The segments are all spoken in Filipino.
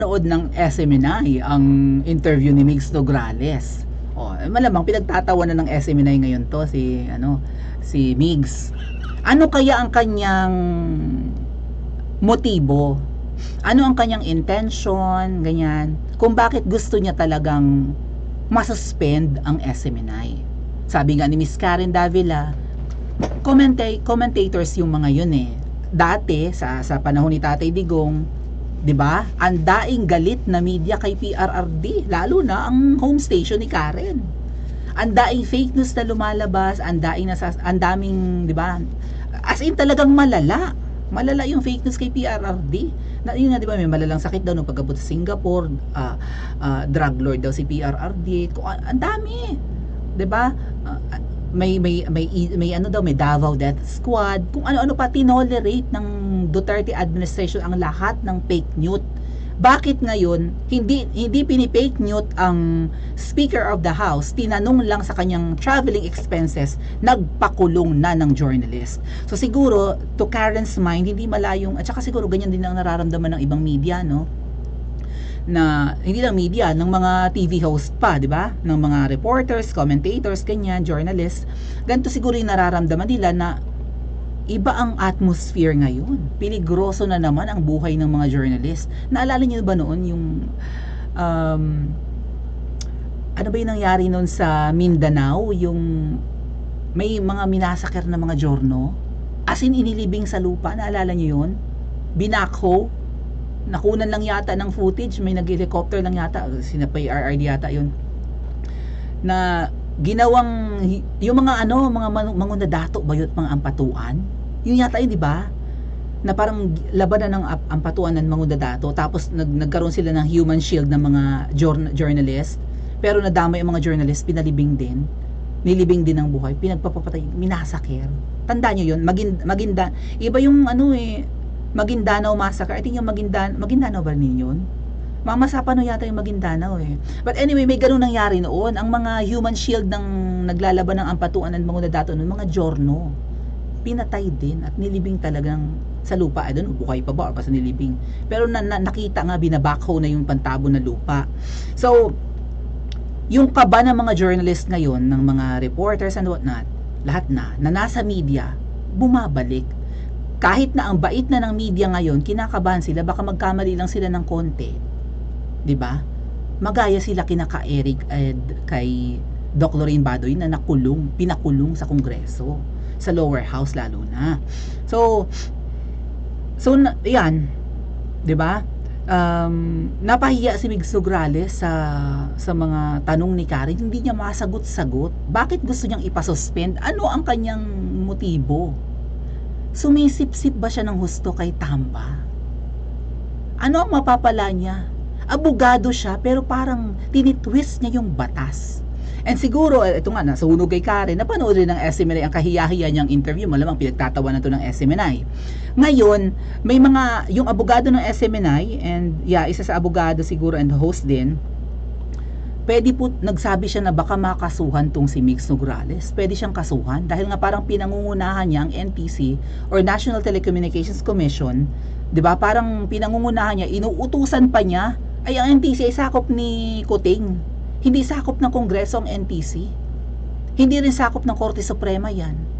Nood ng SMNI ang interview ni Migs Nograles. Malamang pinagtatawanan ng SMNI ngayon to si Migs. Ano kaya ang kanyang motibo? Ano ang kanyang intention, ganyan? Kung bakit gusto niya talagang masuspend ang SMNI. Sabi nga ni Miss Karen Davila, commentators yung mga yun eh. Dati sa panahon ni Tatay Digong, 'di ba? Ang daing galit na media kay PRRD, lalo na ang home station ni Karen. Ang daing fake news na lumalabas, ang daming, 'di ba? As in talagang malala. Malala yung fake news kay PRRD. Na yun nga, 'di ba, may malalang sakit daw nung pagkabot sa Singapore, drug lord daw si PRRD. Ang dami. 'Di ba? May ano daw, may Davao Death Squad, kung ano-ano pa tinolerate ng Duterte administration ang lahat ng fake news. Bakit ngayon hindi pinipake news ang Speaker of the House, tinanong lang sa kanyang traveling expenses, nagpakulong na ng journalist. So siguro to Karen's mind, hindi malayong, at saka siguro ganyan din ang nararamdaman ng ibang media, no? Na hindi lang media, ng mga TV host pa, di ba? Ng mga reporters, commentators, ganyan, journalists. Ganito siguro yung nararamdaman nila na iba ang atmosphere ngayon. Peligroso na naman ang buhay ng mga journalist. Naalala niyo ba noon yung ano ba yung nangyari noon sa Mindanao? Yung may mga minasaker na mga jorno, as in inilibing sa lupa. Naalala niyo yun? Binakho, nakunan lang yata ng footage, may nag-helicopter lang yata, sinapay RRD yata yun, na ginawang yung mga mga mangundadato ba yun, mga ampatuan, yun yata yun, di ba, na parang labanan ng ampatuan ng mangundadato, tapos nagkaroon sila ng human shield ng mga journalist, pero nadama yung mga journalist, pinalibing din, nilibing din ng buhay, pinagpapatay, minasaker. Tanda nyo yun, Maginda, iba yung Maguindanao Massacre. I think yung Maguindanao ba rin yun? Mamasapa no yata yung Maguindanao eh. But anyway, may ganun nangyari noon. Ang mga human shield ng naglalaban ng ampatuan ng mga dadato noon, mga jorno, pinatay din at nilibing talagang sa lupa. I don't know, buhay pa ba or basta nilibing. Pero nakita nga, binabakho na yung pantabo na lupa. So, yung kaba ng mga journalist ngayon, ng mga reporters and whatnot, lahat na nasa media, bumabalik. Kahit na ang bait na ng media ngayon, kinakabahan sila, baka magkamali lang sila ng konti. 'Di ba? Magaya sila kinaka Eric kay Doc Lorraine Badoy na pinakulong sa Kongreso, sa lower house lalo na. So yan, 'di ba? Napahiya si Migs Nograles sa mga tanong ni Karen, hindi niya masagot-sagot. Bakit gusto niyang ipasuspend? Ano ang kanyang motibo? Sumisip-sip ba siya ng husto kay Tamba? Ano ang mapapala niya? Abogado siya, pero parang tinitwist niya yung batas. And siguro, ito nga, nasunog kay Karen, napanood rin ng SMNI ang kahiya-hiya niyang interview, malamang pinagtatawa na to ng SMNI. Ngayon, may yung abogado ng SMNI, and isa sa abogado siguro and host din, pwede po, nagsabi siya na baka makasuhan tong si Migs Nograles. Pwede siyang kasuhan dahil nga parang pinangungunahan niya ang NTC or National Telecommunications Commission, 'di ba? Parang pinangungunahan niya, inuutusan pa niya, ay ang NTC ay sakop ni Kuting. Hindi sakop ng Kongreso ang NTC. Hindi rin sakop ng Korte Suprema 'yan.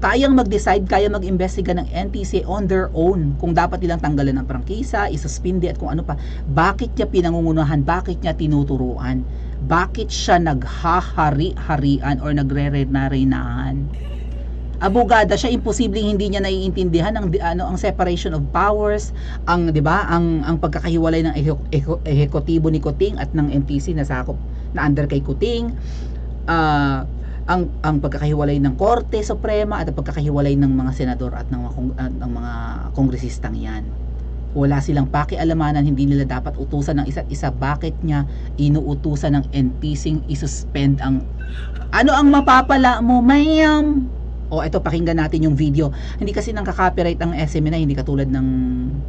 Kayang mag-decide, kayang mag-imbestiga ng NTC on their own kung dapat nilang tanggalan ng prangkisa, isuspindi at kung ano pa. Bakit niya pinangungunahan? Bakit niya tinuturuan? Bakit siya naghahari-harian or nagre-renahan? Abogada siya, imposibleng hindi niya naiintindihan ang separation of powers, 'di ba? Ang pagkakahiwalay ng ehekutibo ni Kuting at ng NTC na sakop na under kay Kuting. Ang pagkakahiwalay ng Korte Suprema at ang pagkakahiwalay ng mga senador at ng mga kongresistang yan. Wala silang pakialamanan, hindi nila dapat utusan ng isa't isa. Bakit niya inuutusan ng NTC isuspend ang ang mapapala mo, ma'am? Ito, pakinggan natin yung video. Hindi kasi nang copyright ang SMNI, hindi katulad ng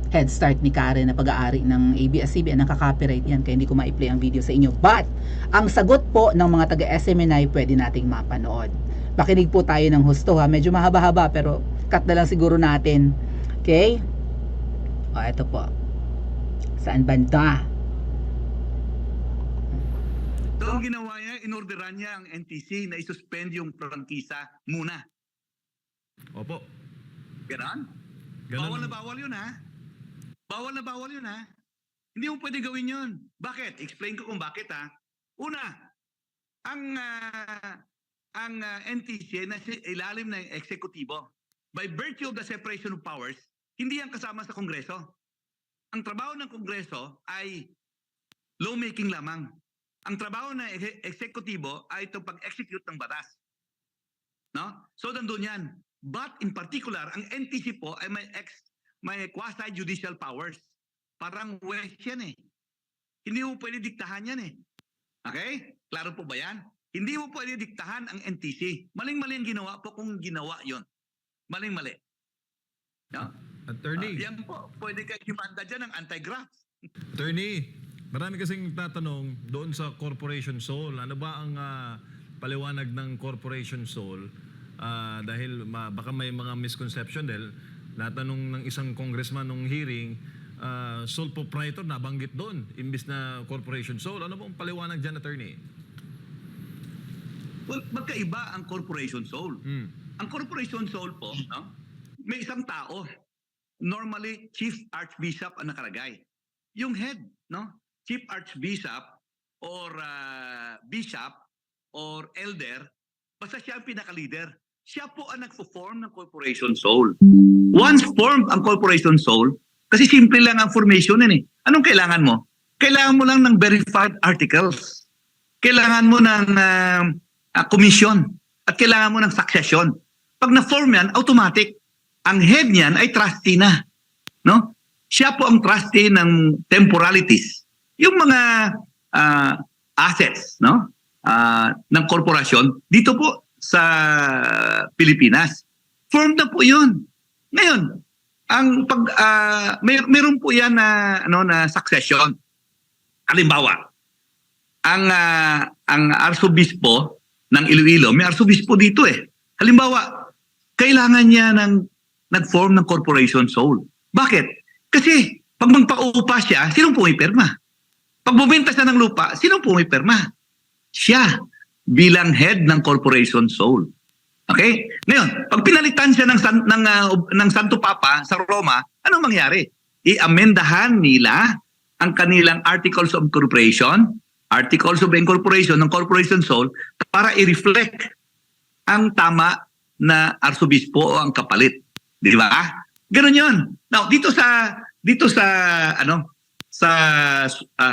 Head Start ni Karen na pag-aari ng ABS-CBN, nang copyright yan, kaya hindi ko ma-play ang video sa inyo. But ang sagot po ng mga taga-SMNI pwede nating mapanood. Pakinig po tayo ng husto ha, medyo mahaba-haba pero cut na lang siguro natin. Okay? Ito po. Saan banda? So, ang ginawa niya, inorderan niya ang NTC na isuspend yung prangkisa muna. Opo. Ganon? Ganun. Bawal yun, ha? Bawal yun, ha? Hindi mo pwede gawin yun. Bakit? Explain ko kung bakit, ha? Una, ang NTC na ilalim ng eksekutibo, by virtue of the separation of powers, hindi yan kasama sa Kongreso. Ang trabaho ng Kongreso ay lawmaking lamang. Ang trabaho ng eksekutibo ay itong pag-execute ng batas. No? So, nandun yan. But in particular, ang NTC po ay may quasi-judicial powers. Parang west yan eh. Hindi mo pwede diktahan yan eh. Okay? Klaro po ba yan? Hindi mo pwede diktahan ang NTC. Maling-mali ang ginawa po kung ginawa yon. Maling-mali. No? Attorney. Yan po, pwede kayo imanda dyan ng anti-graft. Attorney, marami kasing tatanong doon sa Corporation Soul. Ano ba ang paliwanag ng Corporation Soul? Dahil baka may mga misconception dahil natanong ng isang congressman nung hearing, sole proprietor nabanggit doon imbis na Corporation Soul. Ano bang paliwanag dyan, Attorney? Well, magkaiba ang Corporation Soul. Ang Corporation Soul po, no? May isang tao. Normally, Chief Archbishop ang nakalagay. Yung head, no? Chief Archbishop or Bishop or Elder, basta siya ang pinaka-leader. Siya po ang nagpo-form ng Corporation Soul. Once formed ang Corporation Soul, kasi simple lang ang formation nun eh. Anong kailangan mo? Kailangan mo lang ng verified articles. Kailangan mo ng commission. At kailangan mo ng succession. Pag na-form yan, automatic. Ang head niyan ay trustee na. No? Siya po ang trustee ng temporalities. Yung mga assets, no? Ng korporasyon dito po sa Pilipinas. Formed na po 'yun. Ngayon, ang meron po 'yan na succession. Halimbawa, ang arsobispo ng Iloilo, may arsobispo dito eh. Halimbawa, kailangan niya nag-form ng Corporation Soul. Bakit? Kasi pag magpaupa siya, sinong pumipirma? Pag bumenta siya ng lupa, sinong pumipirma? Siya bilang head ng Corporation Soul. Okay? Ngayon, pag pinalitan siya ng Santo Papa sa Roma, anong mangyari? I-amendahan nila ang kanilang Articles of Incorporation, Articles of Incorporation ng Corporation Soul para i-reflect ang tama na arsobispo o ang kapalit. Di ba? Ganun 'yon. Now, dito sa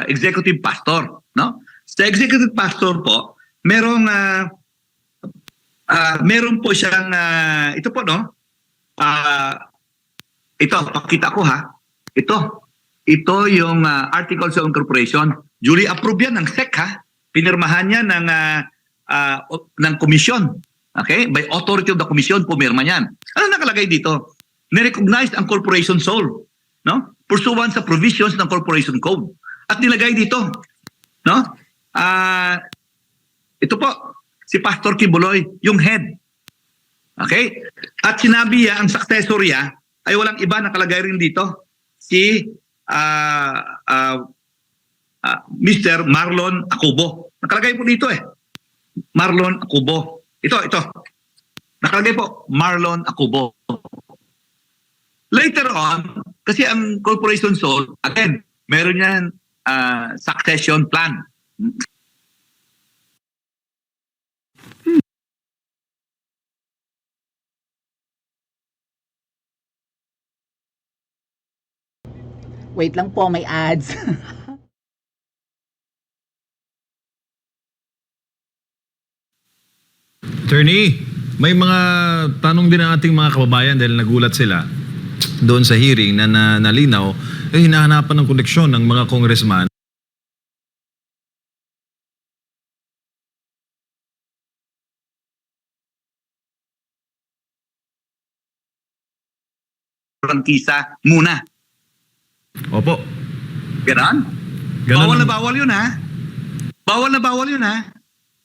executive pastor, no? Sa executive pastor po, meron po siyang ito po, no? Ito, pakita ko ha. Ito yung Articles of Incorporation. Duly approved yan ng SEC ha. Pinirmahan niya ng komisyon. Okay? By authority of the commission, pumirma niyan. Ano nakalagay dito? Nirecognize ang Corporation Soul, no? Pursuant sa provisions ng Corporation Code. At nilagay dito, no? Ito po, si Pastor Kibuloy, yung head. Okay? At sinabi niya, ang successor niya, ay walang iba, nakalagay rin dito, si Mr. Marlon Acubo. Nakalagay po dito eh. Marlon Acubo. Ito. Nakalagay po, Marlon Acubo. Later on, kasi ang Corporation Soul, again, meron yan succession plan. Wait lang po, may ads. Attorney, may mga tanong din ng ating mga kababayan dahil nagulat sila doon sa hearing na nalinaw, hinahanapan ng koneksyon ng mga congressman. Prangkisa muna. Opo. Ganon? Bawal yun ha. Bawal yun ha.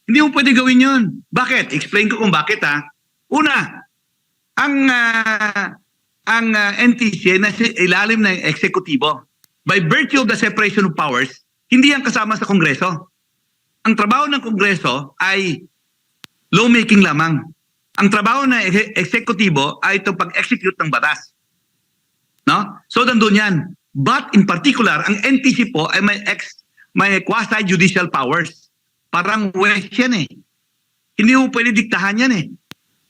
Hindi mo pwede gawin yun. Bakit? Explain ko kung bakit ha. Una, ang NTC na ilalim ng eksekutibo, by virtue of the separation of powers, hindi yan kasama sa Kongreso. Ang trabaho ng Kongreso ay lawmaking lamang. Ang trabaho ng eksekutibo ay itong pag-execute ng batas. No? So, nandun yan. But in particular, ang NTC po ay may quasi-judicial powers. Parang west yan eh. Hindi mo pwede diktahan yan eh.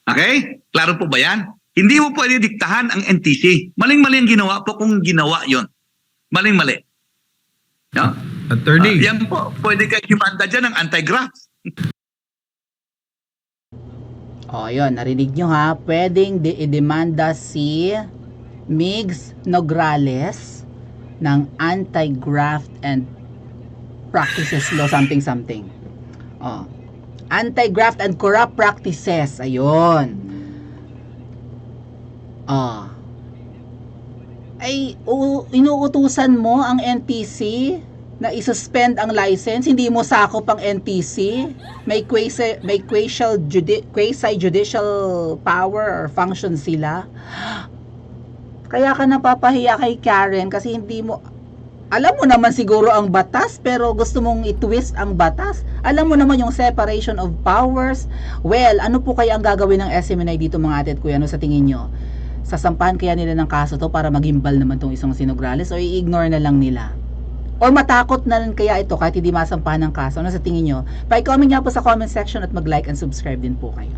Okay? Klaro po ba yan? Hindi mo pwede diktahan ang NTC. Maling-mali ang ginawa po kung ginawa yon. Maling-mali. No? Attorney. Yan po, pwede kayo imanda dyan ng anti-graft. O, yun, narinig nyo ha, pwedeng i-demanda si Migs Nograles ng anti-graft and practices law something. O, anti-graft and corrupt practices, ayun. O, ay, inuutusan mo ang NTC na isuspend ang license, hindi mo sakop ang NTC, may quasi-judicial power or function sila. Kaya ka napapahiya kay Karen kasi hindi mo, alam mo naman siguro ang batas pero gusto mong i-twist ang batas. Alam mo naman yung separation of powers. Well, ano po kaya ang gagawin ng SMNI dito mga ate at kuya? Ano sa tingin nyo? Sasampahan kaya nila ng kaso to para magimbal naman tong isang si Nograles o i-ignore na lang nila? Or matakot na rin kaya ito kahit hindi masampahan ng kaso? Ano sa tingin nyo? Pa-comment nga po sa comment section at mag-like and subscribe din po kayo.